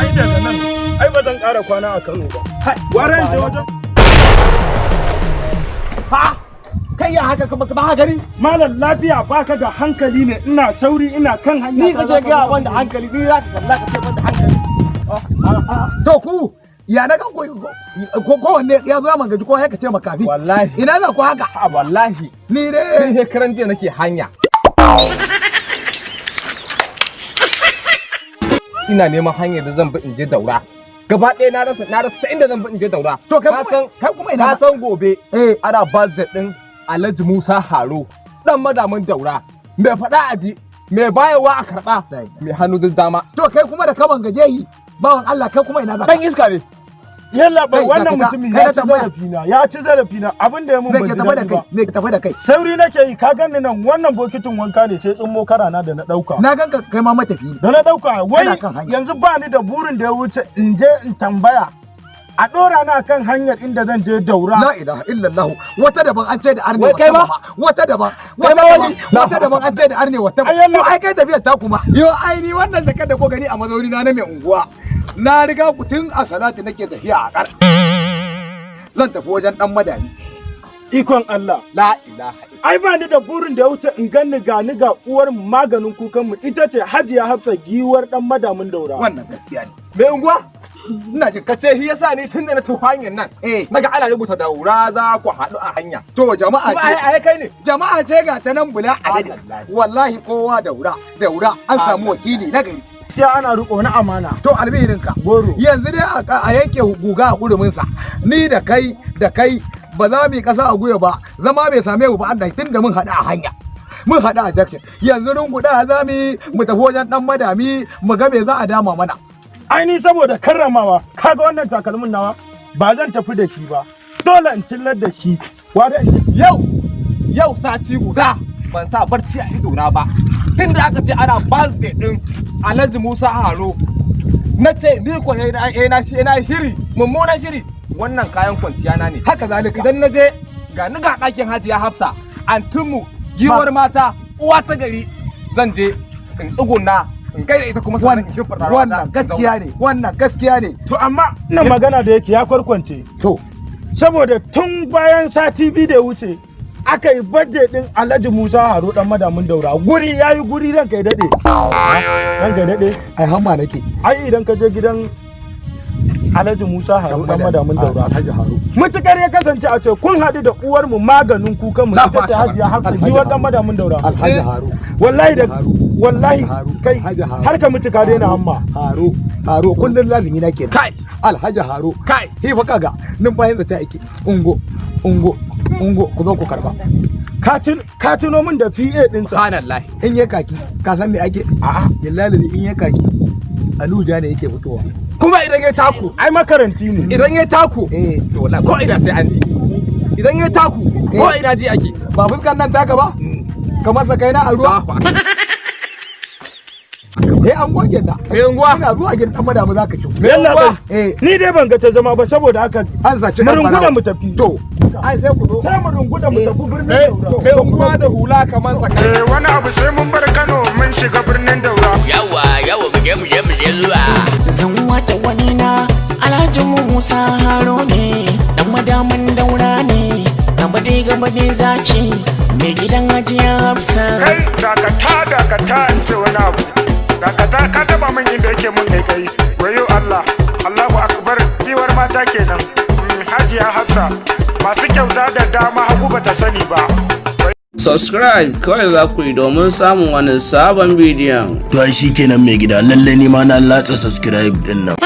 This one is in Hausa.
ai daga nan ai ba zan ƙara kwana a Kano ba. Waran da wajen ha kai ya haka kuma ba gari malam lafiya baka da hankali ne, ina sauri ina kan hanya. ni kaje ga wanda hankali ni za ka kalla ka ce wanda hankali to ku ya na kan ko wanne ya zo ya mangaji ko haka ce makafi wallahi ina za ku haka wallahi ni dai sai karan jiya nake hanya ina neman hanyar da zan bi in je Daura gaba ɗaya na rasa inda zan bi in je Daura. To kai kuma ina na san gobe ana birthday din Alhaji Musa Haro dan madamin Daura mai faɗa aji mai bayarwa a karɓa mai hannu da dama. To kai kuma da kaman gajeyi bawan Allah kai kuma ina za dan iska ne. Yalla bai wannan mutumin ya ci zarafina abinda ya mun ban ji daɗi ba. Me ka tafi da kai sauri nake yi ka ganni nan wannan bokitin wanka ne sai tsummo karana da na dauka. Na ganka kai ma matafi da na dauka wai yanzu ba ni da burin da ya wuce in je in tambaya a dora na kan hanyar inda zan je Daura. La ilaha illallah wata daban an ce da arne wata ba wata daban an ce da arne wata ba to ai kai tafiyar ta kuma yo ai ni wannan da kada ko gani a mazauri na mai unguwa na riga ku tun a salati nake tafiya a kar zan tafi wajen dan madani ikon Allah la ilaha ai ba ni da burin da ya wuce in ganni ga uwar maganin kukan mu ita ce Hajiya Hafsa giwar dan madamin Daura. Wannan gaskiya ne mai unguwa ina jin kace shi yasa ni tun da na tafi hanyar nan naga ana rubuta Daura za ku haɗu a hanya. To jama'a ce ai kai ne jama'a ce ga ta nan bula a wallahi kowa Daura an samu wakili na gari sai ana riko na amana. To albihirinka goro yanzu dai a yanke guga a kurumin sa ni da kai ba za mu yi kasa a guya ba zama bai same mu ba Allah tunda mun hada a hanya mun hada a jakshin yanzu runguda za mu tafi wajen dan madami mu ga me za a dama mana. Ai ni saboda karramawa kaga wannan takalmin nawa ba zan tafi da shi ba dole in cillar da shi wanda yau sati guda ban sa barci a idona ba tunda aka ce ana birthday din Alhaji Musa Haro na ce ni ko na shiri mummunan shiri wannan kayan kwanciya na ne haka zalika idan na je ga ni ga ɗakin Hajiya Hafsa antumu giwar mata uwa ta gari zan je in tsuguna in gaida ita kuma wannan gaskiya ne to amma nan magana da yake ya kwarkwance to saboda tun bayan sati biyu da wuce aka yi birthday din Alhaji Musa Haro dan madamin Daura guri yayi guri ran kai dade ai hamma nake ai idan ka je gidan Alhaji Musa Haro dan madamin Daura Alhaji Haro mutukar ya kasance a ce kun haɗu da uwar mu maganin kukan mu ita ta Hajiya Hafsa giwar dan madamin Daura Alhaji Haro wallahi kai har ka mutuka daina hamma Haro kullun lazimi na kenan kai Alhaji Haro kai hi fa kaga numfashin da ta yake ungo ku zo ku karba ka tuno min da PA din sa subhanallahi in ya kaki ka san me ake a'a billahi in ya kaki aluja ne yake fitowa kuma idan ya taku ai makaranti ne idan ya taku to wallahi ko ina sai an ji idan ya taku ko ina ji ake ba fuskan nan taka ba kamar sa kaina a ruwa an goge ta unguwa ina zuwa gidan dan madamu zaka ci yalla ba ni dai ban ga ta zama ba saboda haka an saci dan murunguda mu tafi to ai sai ku zo sai murunguda mu tafi birnin Daura mai unguwa da hula kamar saka wani abu sai mun bar Kano mun shiga birnin Daura yawa mu je zuwa zan wata wani na Alhaji Musa Haro ne dan madamin Daura ne gaba dai zaci mai gidan Hajiya Hafsa kai dakata in ce wani abu dakata ka taba min inda yake mun kai wayo Allah Allahu akbar kiwar mata kenan Hajiya Hafsa masu kyauta da dama hagu bata sani ba. Subscribe kawai za ku yi domin samun wani sabon bidiyon. To shi kenan mai gida, lalle ni ma na latsa subscribe din nan.